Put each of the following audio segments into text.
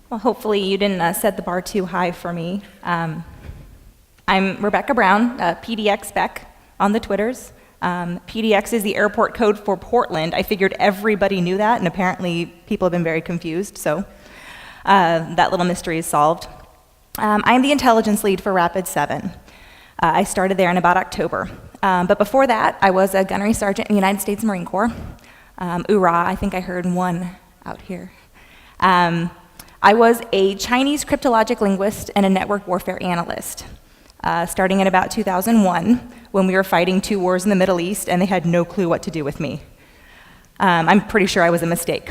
Well, hopefully you didn't set the bar too high for me. I'm Rebecca Brown, PDX Beck on the Twitters. PDX is the airport code for Portland. I figured everybody knew that, and apparently people have been very confused, so that little mystery is solved. I'm the intelligence lead for Rapid7. I started there in about October. But before that, I was a gunnery sergeant in the United States Marine Corps. Hoorah, I think I heard one out here. I was a Chinese cryptologic linguist and a network warfare analyst, starting in about 2001, when we were fighting 2 wars in the Middle East, and they had no clue what to do with me. I'm pretty sure I was a mistake.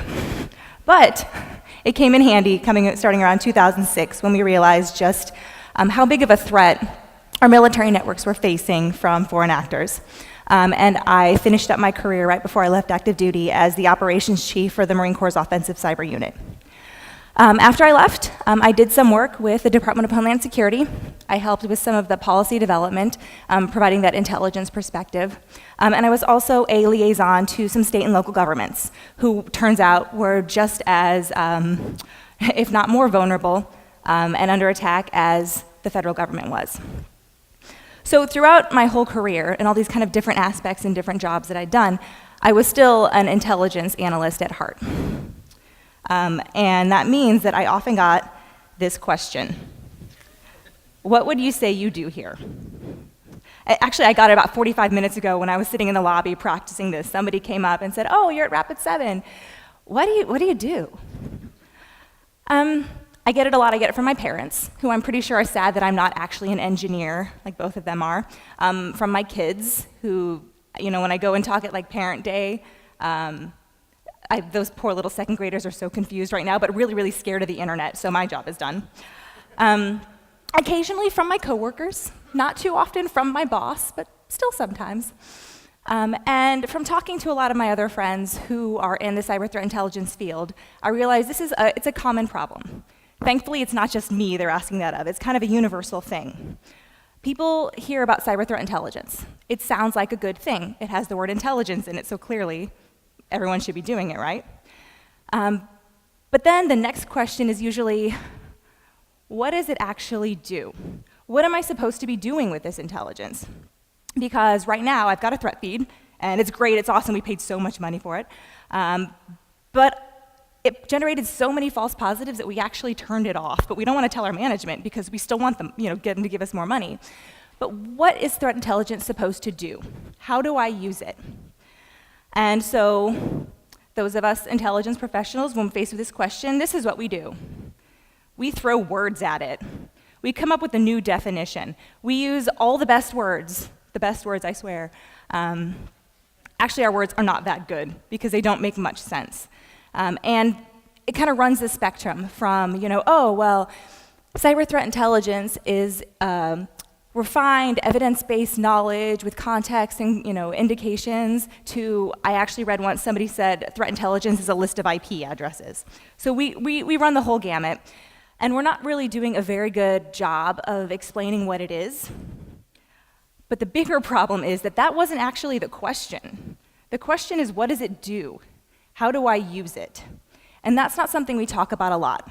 But it came in handy starting around 2006, when we realized just how big of a threat our military networks were facing from foreign actors. And I finished up my career right before I left active duty as the operations chief for the Marine Corps' offensive cyber unit. After I left, I did some work with the Department of Homeland Security. I helped with some of the policy development, providing that intelligence perspective. And I was also a liaison to some state and local governments, who turns out were just as, if not more vulnerable and under attack as the federal government was. So throughout my whole career, and all these kind of different aspects and different jobs that I'd done, I was still an intelligence analyst at heart. And that means that I often got this question: what would you say you do here? Actually, I got it about 45 minutes ago when I was sitting in the lobby practicing this. Somebody came up and said, "Oh, you're at Rapid7. What do you do?" I get it a lot. I get it from my parents, who I'm pretty sure are sad that I'm not actually an engineer, like both of them are. From my kids, who, when I go and talk at like Parent Day, those poor little second graders are so confused right now, but really, really scared of the internet, so my job is done. Occasionally from my coworkers, not too often from my boss, but still sometimes. And from talking to a lot of my other friends who are in the cyber threat intelligence field, I realize it's a common problem. Thankfully, it's not just me they're asking that of. It's kind of a universal thing. People hear about cyber threat intelligence. It sounds like a good thing. It has the word intelligence in it, so clearly everyone should be doing it, right? But then the next question is usually, what does it actually do? What am I supposed to be doing with this intelligence? Because right now, I've got a threat feed, and it's great, it's awesome, we paid so much money for it. But it generated so many false positives that we actually turned it off, but we don't want to tell our management because we still want them, get them to give us more money. But what is threat intelligence supposed to do? How do I use it? And so those of us intelligence professionals, when faced with this question, this is what we do. We throw words at it. We come up with a new definition. We use all the best words, I swear. Actually, our words are not that good because they don't make much sense. And it kind of runs the spectrum from, cyber threat intelligence is refined evidence-based knowledge with context and indications, to, I actually read once somebody said threat intelligence is a list of IP addresses. So we run the whole gamut, and we're not really doing a very good job of explaining what it is. But the bigger problem is that wasn't actually the question. The question is, what does it do? How do I use it? And that's not something we talk about a lot.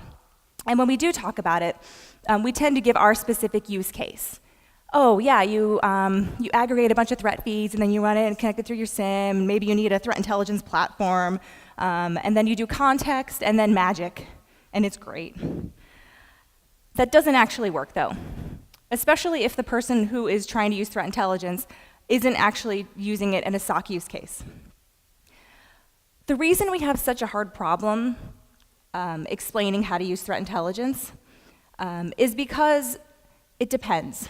And when we do talk about it, we tend to give our specific use case. Oh, yeah, you aggregate a bunch of threat feeds, and then you run it and connect it through your SIM. Maybe you need a threat intelligence platform. And then you do context and then magic, and it's great. That doesn't actually work, though, especially if the person who is trying to use threat intelligence isn't actually using it in a SOC use case. The reason we have such a hard problem explaining how to use threat intelligence is because it depends.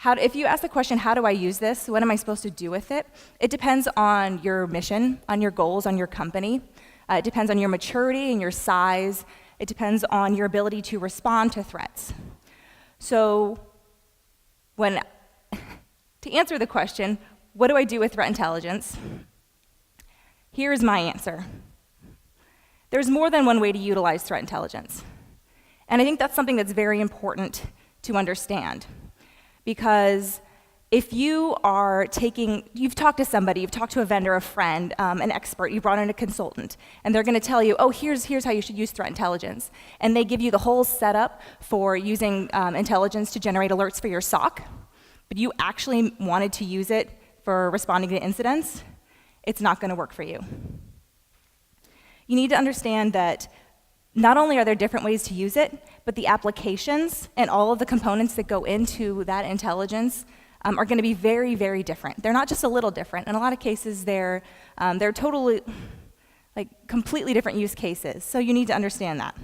If you ask the question, how do I use this? What am I supposed to do with it? It depends on your mission, on your goals, on your company. It depends on your maturity and your size. It depends on your ability to respond to threats. So to answer the question, what do I do with threat intelligence? Here's my answer. There's more than one way to utilize threat intelligence. And I think that's something that's very important to understand, because If you've talked to somebody, you've talked to a vendor, a friend, an expert, you brought in a consultant, and they're going to tell you, oh, here's how you should use threat intelligence. And they give you the whole setup for using intelligence to generate alerts for your SOC, but you actually wanted to use it for responding to incidents, it's not going to work for you. You need to understand that not only are there different ways to use it, but the applications and all of the components that go into that intelligence are going to be very, very different. They're not just a little different. In a lot of cases, they're totally, completely different use cases. So you need to understand that.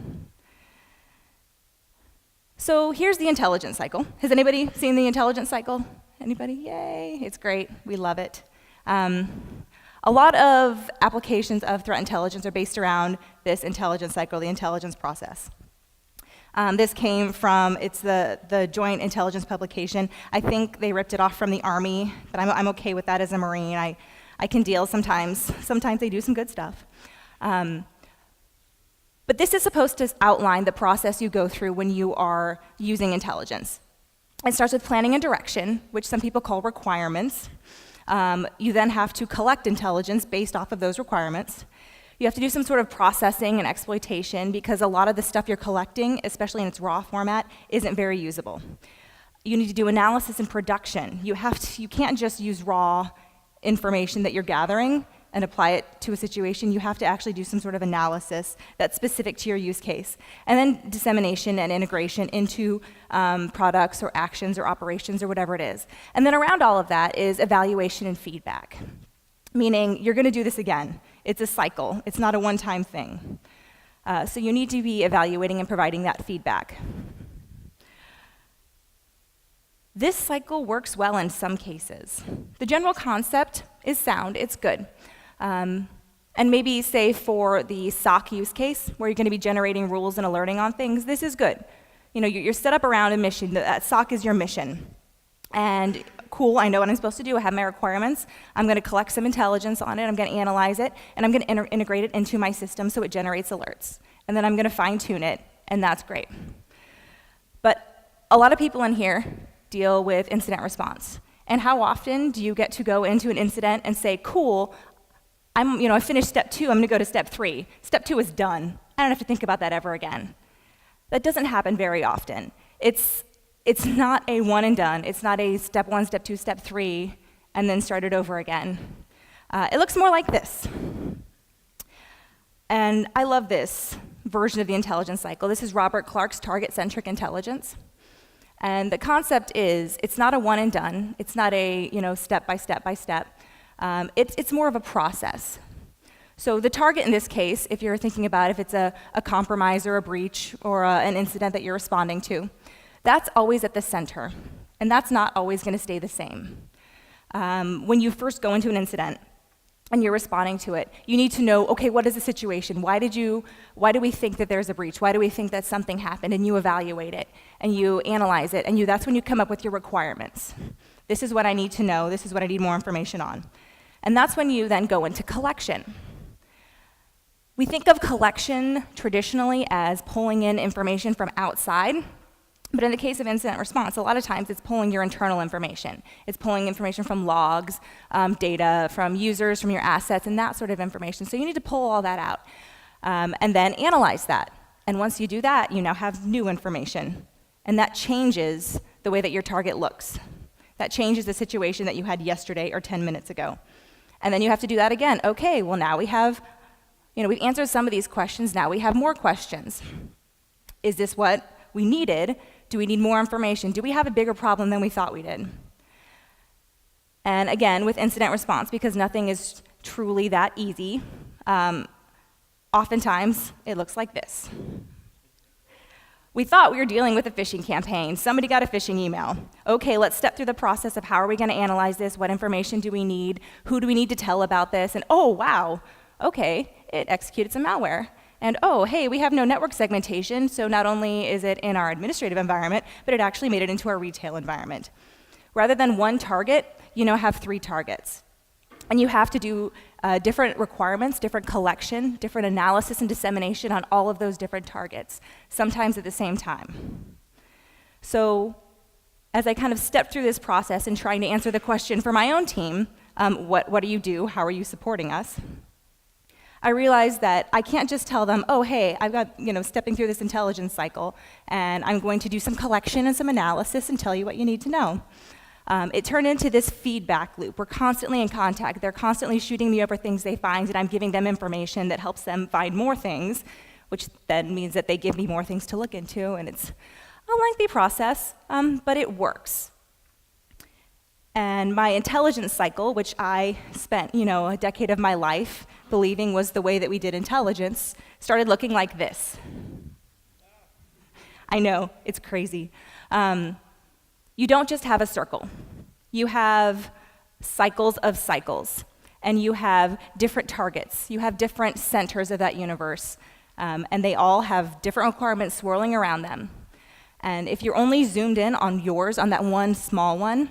So here's the intelligence cycle. Has anybody seen the intelligence cycle? Anybody? Yay, it's great. We love it. A lot of applications of threat intelligence are based around this intelligence cycle, the intelligence process. This came from, it's the Joint Intelligence Publication. I think they ripped it off from the Army, but I'm okay with that as a Marine. I can deal sometimes. Sometimes they do some good stuff. But this is supposed to outline the process you go through when you are using intelligence. It starts with planning and direction, which some people call requirements. You then have to collect intelligence based off of those requirements. You have to do some sort of processing and exploitation because a lot of the stuff you're collecting, especially in its raw format, isn't very usable. You need to do analysis and production. You can't just use raw information that you're gathering and apply it to a situation. You have to actually do some sort of analysis that's specific to your use case. And then dissemination and integration into products or actions or operations or whatever it is. And then around all of that is evaluation and feedback, meaning you're going to do this again. It's a cycle. It's not a one-time thing. So you need to be evaluating and providing that feedback. This cycle works well in some cases. The general concept is sound. It's good. And maybe, say, for the SOC use case, where you're going to be generating rules and alerting on things, this is good. You're set up around a mission. That SOC is your mission. And cool, I know what I'm supposed to do. I have my requirements. I'm going to collect some intelligence on it. I'm going to analyze it. And I'm going to integrate it into my system so it generates alerts. And then I'm going to fine-tune it. And that's great. But a lot of people in here deal with incident response. And how often do you get to go into an incident and say, cool, I finished step 2, I'm going to go to step 3. Step 2 is done. I don't have to think about that ever again. That doesn't happen very often. It's not a one and done. It's not a step 1, step 2, step 3, and then start it over again. It looks more like this. And I love this version of the intelligence cycle. This is Robert Clark's TargetCentric Intelligence. And the concept is, it's not a one and done. It's not a step by step by step. It's more of a process. So the target in this case, if you're thinking about if it's a compromise or a breach or an incident that you're responding to, that's always at the center. And that's not always going to stay the same. When you first go into an incident and you're responding to it, you need to know, okay, what is the situation? Why do we think that there's a breach? Why do we think that something happened? And you evaluate it, and you analyze it, and that's when you come up with your requirements. This is what I need to know. This is what I need more information on. And that's when you then go into collection. We think of collection traditionally as pulling in information from outside, but in the case of incident response, a lot of times it's pulling your internal information. It's pulling information from logs, data, from users, from your assets, and that sort of information. So you need to pull all that out and then analyze that. And once you do that, you now have new information. And that changes the way that your target looks. That changes the situation that you had yesterday or 10 minutes ago. And then you have to do that again. Okay, well now we have, we've answered some of these questions, now we have more questions. Is this what we needed? Do we need more information? Do we have a bigger problem than we thought we did? And again, with incident response, because nothing is truly that easy, oftentimes it looks like this. We thought we were dealing with a phishing campaign. Somebody got a phishing email. Okay, let's step through the process of how are we going to analyze this? What information do we need? Who do we need to tell about this? And oh, wow, okay, it executed some malware. And oh, hey, we have no network segmentation, so not only is it in our administrative environment, but it actually made it into our retail environment. Rather than one target, you now have 3 targets. And you have to do different requirements, different collection, different analysis and dissemination on all of those different targets, sometimes at the same time. So as I kind of stepped through this process and trying to answer the question for my own team, what do you do? How are you supporting us? I realized that I can't just tell them, oh, hey, I've got, stepping through this intelligence cycle, and I'm going to do some collection and some analysis and tell you what you need to know. It turned into this feedback loop. We're constantly in contact. They're constantly shooting me over things they find, and I'm giving them information that helps them find more things, which then means that they give me more things to look into, and it's a lengthy process, but it works. And my intelligence cycle, which I spent, a decade of my life believing was the way that we did intelligence, started looking like this. I know, it's crazy. You don't just have a circle. You have cycles of cycles, and you have different targets. You have different centers of that universe, and they all have different requirements swirling around them. And if you're only zoomed in on yours, on that one small one,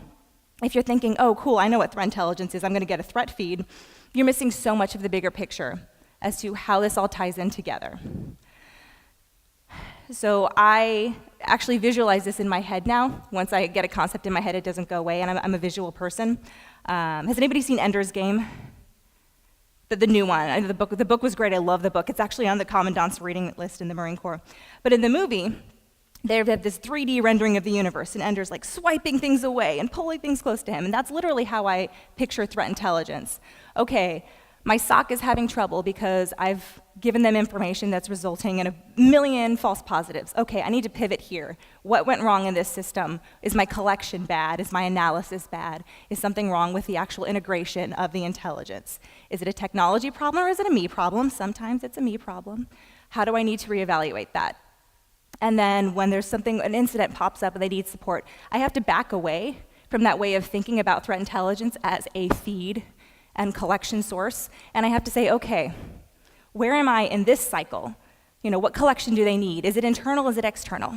if you're thinking, oh, cool, I know what threat intelligence is, I'm going to get a threat feed, you're missing so much of the bigger picture as to how this all ties in together. So I actually visualize this in my head now. Once I get a concept in my head, it doesn't go away, and I'm a visual person. Has anybody seen Ender's Game? The new one. The book was great. I love the book. It's actually on the Commandant's reading list in the Marine Corps. But in the movie, they have this 3D rendering of the universe, and Ender's like swiping things away and pulling things close to him, and that's literally how I picture threat intelligence. Okay, my SOC is having trouble because I've given them information that's resulting in 1 million false positives. Okay, I need to pivot here. What went wrong in this system? Is my collection bad? Is my analysis bad? Is something wrong with the actual integration of the intelligence? Is it a technology problem or is it a me problem? Sometimes it's a me problem. How do I need to reevaluate that? And then when there's an incident pops up and they need support, I have to back away from that way of thinking about threat intelligence as a feed and collection source, and I have to say, okay, where am I in this cycle? What collection do they need? Is it internal, is it external?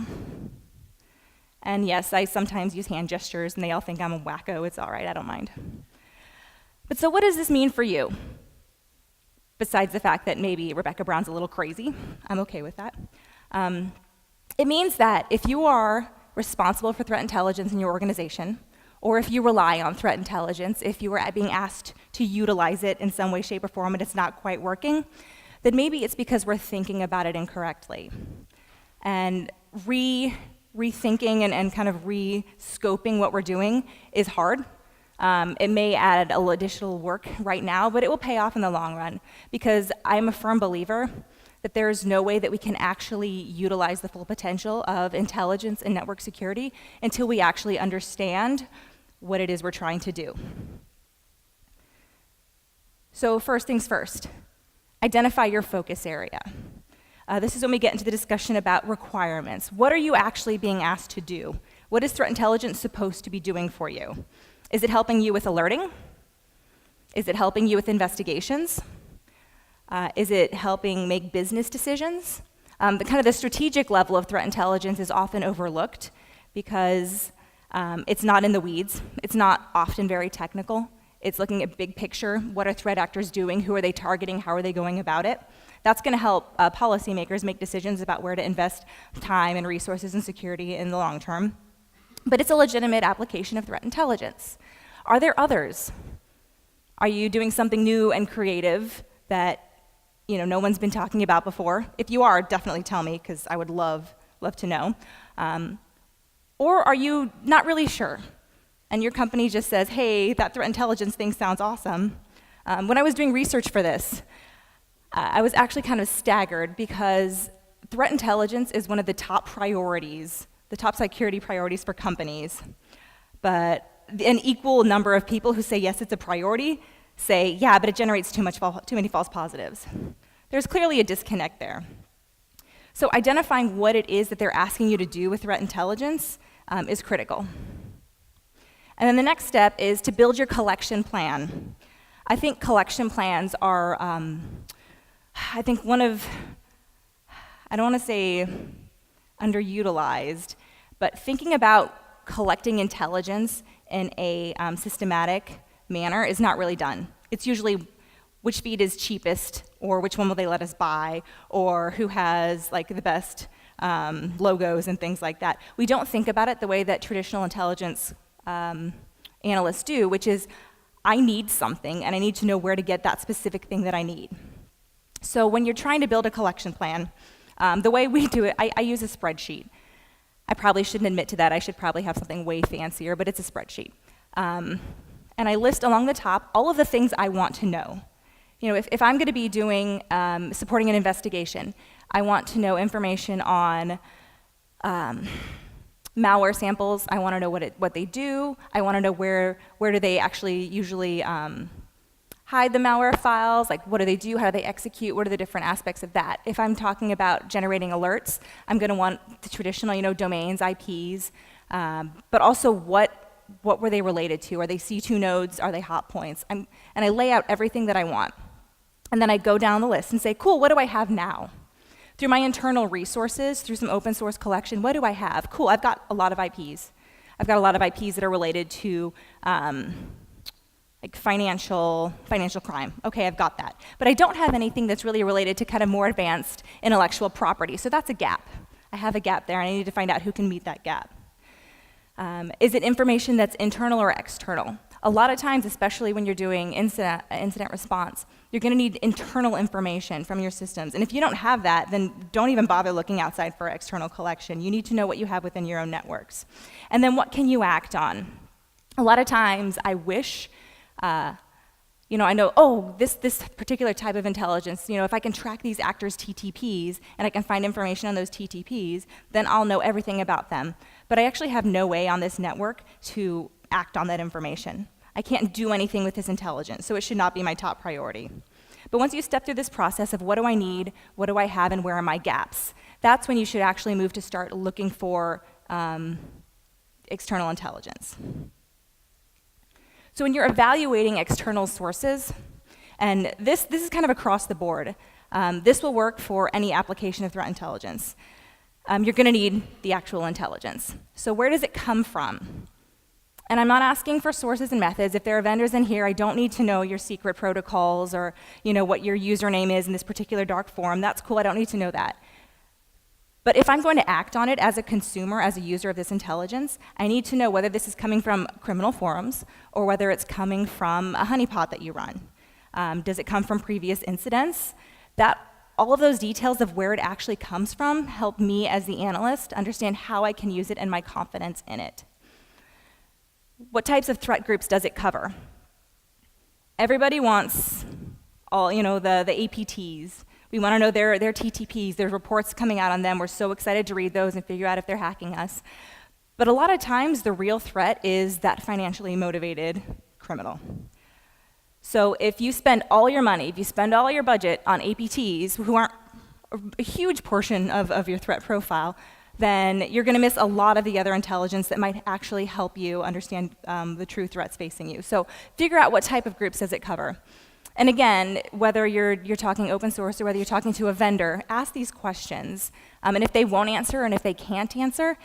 And yes, I sometimes use hand gestures, and they all think I'm a wacko. It's all right, I don't mind. But so what does this mean for you? Besides the fact that maybe Rebecca Brown's a little crazy, I'm okay with that. It means that if you are responsible for threat intelligence in your organization, or if you rely on threat intelligence, if you are being asked to utilize it in some way, shape, or form and it's not quite working, then maybe it's because we're thinking about it incorrectly. And rethinking and kind of re-scoping what we're doing is hard. It may add a little additional work right now, but it will pay off in the long run, because I'm a firm believer that there is no way that we can actually utilize the full potential of intelligence and network security until we actually understand what it is we're trying to do. So first things first, identify your focus area. This is when we get into the discussion about requirements. What are you actually being asked to do? What is threat intelligence supposed to be doing for you? Is it helping you with alerting? Is it helping you with investigations? Is it helping make business decisions? The strategic level of threat intelligence is often overlooked because it's not in the weeds. It's not often very technical. It's looking at big picture. What are threat actors doing? Who are they targeting? How are they going about it? That's going to help policymakers make decisions about where to invest time and resources in security in the long term. But it's a legitimate application of threat intelligence. Are there others? Are you doing something new and creative that no one's been talking about before? If you are, definitely tell me, because I would love to know. Or are you not really sure? And your company just says, hey, that threat intelligence thing sounds awesome. When I was doing research for this, I was actually kind of staggered because threat intelligence is one of the top priorities, the top security priorities for companies. But an equal number of people who say, yes, it's a priority, say, yeah, but it generates too many false positives. There's clearly a disconnect there. So identifying what it is that they're asking you to do with threat intelligence is critical. And then the next step is to build your collection plan. I think collection plans are, I don't want to say underutilized, but thinking about collecting intelligence in a systematic manner is not really done. It's usually which feed is cheapest, or which one will they let us buy, or who has the best logos and things like that. We don't think about it the way that traditional intelligence analysts do, which is, I need something, and I need to know where to get that specific thing that I need. So when you're trying to build a collection plan, the way we do it, I use a spreadsheet. I probably shouldn't admit to that. I should probably have something way fancier, but it's a spreadsheet. And I list along the top all of the things I want to know. You know, if I'm going to be doing, supporting an investigation, I want to know information on malware samples. I want to know what they do. I want to know where do they actually usually hide the malware files, like what do they do, how do they execute, what are the different aspects of that. If I'm talking about generating alerts, I'm going to want the traditional, you know, domains, IPs, but also what were they related to? Are they C2 nodes? Are they hot points? And I lay out everything that I want. And then I go down the list and say, cool, what do I have now? Through my internal resources, through some open source collection, what do I have? Cool, I've got a lot of IPs. I've got a lot of IPs that are related to like financial crime. Okay, I've got that. But I don't have anything that's really related to kind of more advanced intellectual property. So that's a gap. I have a gap there, and I need to find out who can meet that gap. Is it information that's internal or external? A lot of times, especially when you're doing incident response, you're going to need internal information from your systems. And if you don't have that, then don't even bother looking outside for external collection. You need to know what you have within your own networks. And then what can you act on? A lot of times, I wish you know, I know, oh, this particular type of intelligence, you know, if I can track these actors' TTPs and I can find information on those TTPs, then I'll know everything about them. But I actually have no way on this network to act on that information. I can't do anything with this intelligence, so it should not be my top priority. But once you step through this process of what do I need, what do I have, and where are my gaps, that's when you should actually move to start looking for external intelligence. So when you're evaluating external sources, and this is kind of across the board, this will work for any application of threat intelligence. You're going to need the actual intelligence. So where does it come from? And I'm not asking for sources and methods. If there are vendors in here, I don't need to know your secret protocols or what your username is in this particular dark forum. That's cool. I don't need to know that. But if I'm going to act on it as a consumer, as a user of this intelligence, I need to know whether this is coming from criminal forums or whether it's coming from a honeypot that you run. Does it come from previous incidents? All of those details of where it actually comes from help me as the analyst understand how I can use it and my confidence in it. What types of threat groups does it cover? Everybody wants all, the APTs. We want to know their TTPs, there's reports coming out on them. We're so excited to read those and figure out if they're hacking us. But a lot of times, the real threat is that financially motivated criminal. So if you spend all your money, if you spend all your budget on APTs, who aren't a huge portion of your threat profile, then you're going to miss a lot of the other intelligence that might actually help you understand the true threats facing you. So figure out what type of groups does it cover. And again, whether you're talking open source or whether you're talking to a vendor, ask these questions. And if they won't answer and if they can't answer,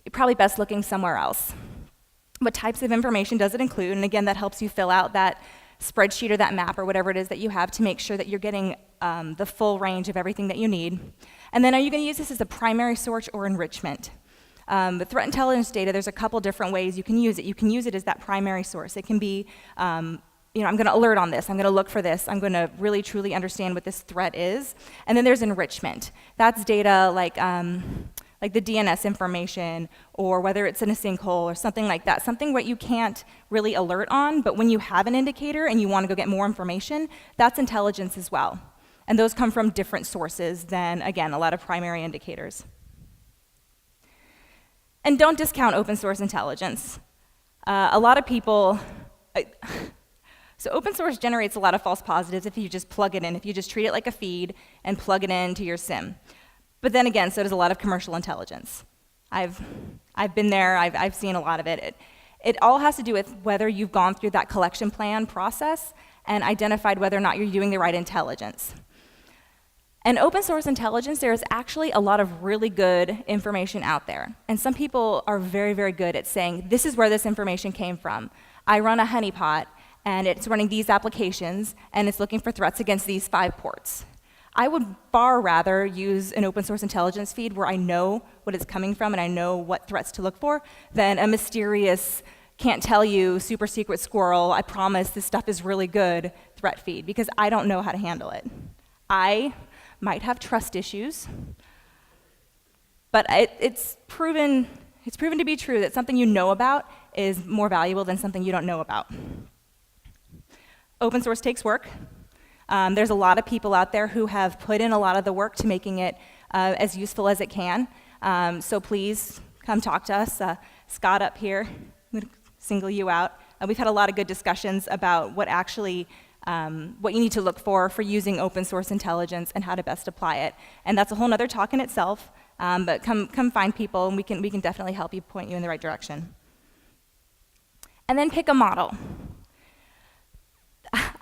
you're probably best looking somewhere else. What types of information does it include? And again, that helps you fill out that spreadsheet or that map or whatever it is that you have to make sure that you're getting the full range of everything that you need. And then are you going to use this as a primary source or enrichment? The threat intelligence data, there's a couple different ways you can use it. You can use it as that primary source. It can be I'm going to alert on this, I'm going to look for this, I'm going to really truly understand what this threat is. And then there's enrichment. That's data like the DNS information, or whether it's in a sinkhole or something like that, something what you can't really alert on, but when you have an indicator and you want to go get more information, that's intelligence as well. And those come from different sources than, again, a lot of primary indicators. And don't discount open source intelligence. A lot of people, so open source generates a lot of false positives if you just plug it in, if you just treat it like a feed and plug it into your SIM. But then again, so does a lot of commercial intelligence. I've been there, I've seen a lot of it. It all has to do with whether you've gone through that collection plan process and identified whether or not you're doing the right intelligence. And open source intelligence, there is actually a lot of really good information out there. And some people are very, very good at saying, this is where this information came from. I run a honeypot, and it's running these applications, and it's looking for threats against these 5 ports. I would far rather use an open source intelligence feed where I know what it's coming from and I know what threats to look for than a mysterious, can't tell you, super secret squirrel, I promise this stuff is really good threat feed, because I don't know how to handle it. I might have trust issues, but it's proven to be true that something you know about is more valuable than something you don't know about. Open source takes work. There's a lot of people out there who have put in a lot of the work to making it as useful as it can. So please come talk to us. Scott up here, I'm going to single you out. We've had a lot of good discussions about what actually, what you need to look for using open source intelligence and how to best apply it. And that's a whole other talk in itself. But come find people, and we can definitely help you, point you in the right direction. And then pick a model.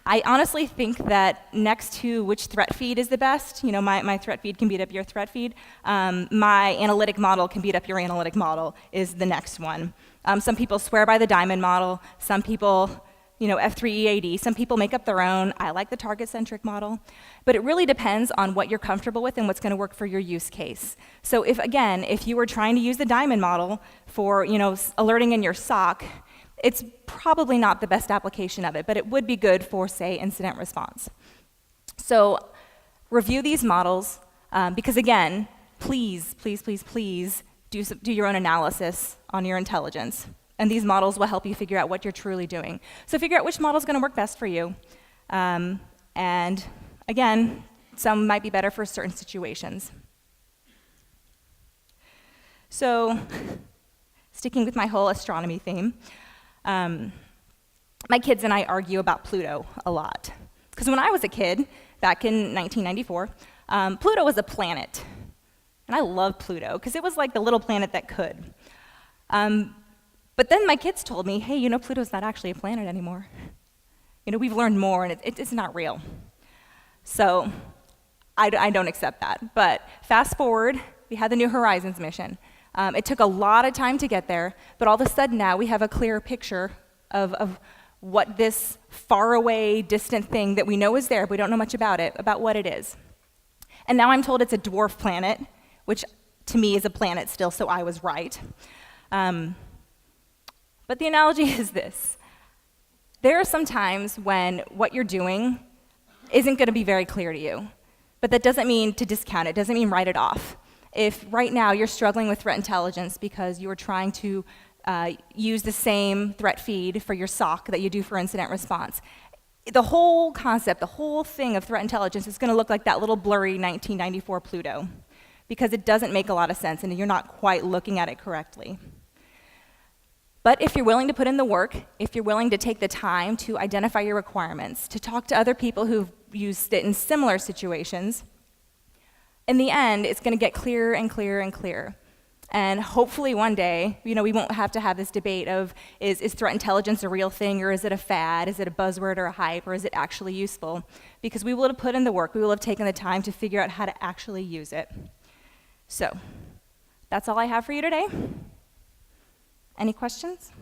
I honestly think that next to which threat feed is the best, my threat feed can beat up your threat feed, my analytic model can beat up your analytic model is the next one. Some people swear by the diamond model, some people, F3EAD, some people make up their own. I like the target-centric model. But it really depends on what you're comfortable with and what's going to work for your use case. So if you were trying to use the diamond model for, alerting in your SOC, it's probably not the best application of it, but it would be good for, say, incident response. So review these models, because again, please, please, please, please do your own analysis on your intelligence. And these models will help you figure out what you're truly doing. So figure out which model is going to work best for you. And again, some might be better for certain situations. So sticking with my whole astronomy theme, my kids and I argue about Pluto a lot. Because when I was a kid, back in 1994, Pluto was a planet. And I loved Pluto, because it was like the little planet that could. But then my kids told me, hey, Pluto's not actually a planet anymore. We've learned more, and it's not real. So I don't accept that. But fast forward, we had the New Horizons mission. It took a lot of time to get there, but all of a sudden now we have a clearer picture of what this faraway, distant thing that we know is there, but we don't know much about it, about what it is. And now I'm told it's a dwarf planet, which to me is a planet still, so I was right. But the analogy is this. There are some times when what you're doing isn't going to be very clear to you. But that doesn't mean to discount it, doesn't mean write it off. If right now you're struggling with threat intelligence because you're trying to use the same threat feed for your SOC that you do for incident response, the whole concept, the whole thing of threat intelligence is going to look like that little blurry 1994 Pluto, because it doesn't make a lot of sense and you're not quite looking at it correctly. But if you're willing to put in the work, if you're willing to take the time to identify your requirements, to talk to other people who've used it in similar situations, in the end, it's going to get clearer and clearer and clearer. And hopefully one day, we won't have to have this debate of, is threat intelligence a real thing, or is it a fad, is it a buzzword or a hype, or is it actually useful? Because we will have put in the work, we will have taken the time to figure out how to actually use it. So, that's all I have for you today. Any questions?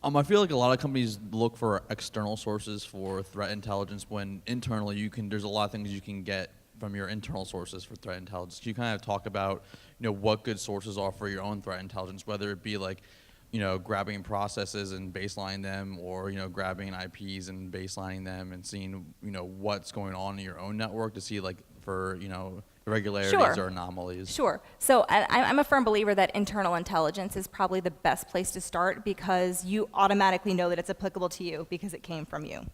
I feel like a lot of companies look for external sources for threat intelligence when internally there's a lot of things you can get from your internal sources for threat intelligence. Can you kind of talk about what good sources are for your own threat intelligence, whether it be like grabbing processes and baselining them, or grabbing IPs and baselining them and seeing what's going on in your own network to see like for irregularities or anomalies. Sure. So I'm a firm believer that internal intelligence is probably the best place to start, because you automatically know that it's applicable to you because it came from you.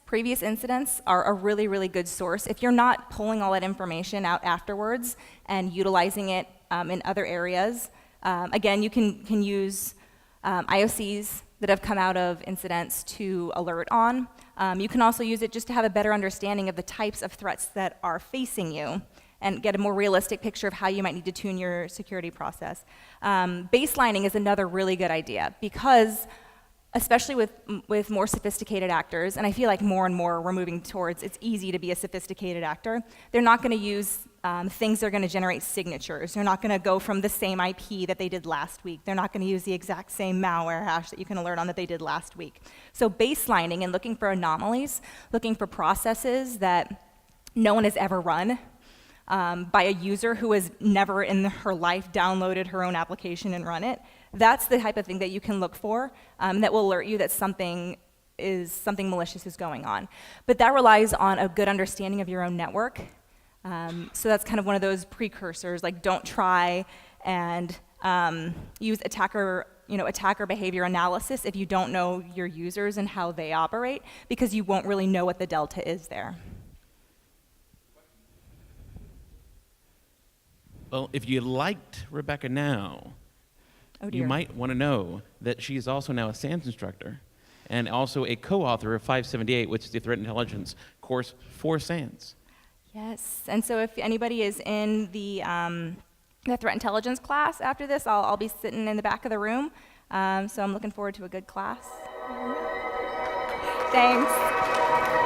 Previous incidents are a really, really good source. If you're not pulling all that information out afterwards and utilizing it in other areas, again, you can use IOCs that have come out of incidents to alert on. You can also use it just to have a better understanding of the types of threats that are facing you and get a more realistic picture of how you might need to tune your security process. Baselining is another really good idea, because especially with more sophisticated actors, and I feel like more and more we're moving towards it's easy to be a sophisticated actor, they're not going to use things that are going to generate signatures. They're not going to go from the same IP that they did last week. They're not going to use the exact same malware hash that you can alert on that they did last week. So baselining and looking for anomalies, looking for processes that no one has ever run by a user who has never in her life downloaded her own application and run it. That's the type of thing that you can look for that will alert you that something malicious is going on. But that relies on a good understanding of your own network. So that's kind of one of those precursors, like don't try and use attacker behavior analysis if you don't know your users and how they operate, because you won't really know what the delta is there. Well, if you liked Rebecca now, Oh dear. you might want to know that she is also now a SANS instructor and also a co-author of 578, which is the Threat Intelligence course for SANS. Yes, and so if anybody is in the threat intelligence class after this, I'll be sitting in the back of the room. So I'm looking forward to a good class. Thanks.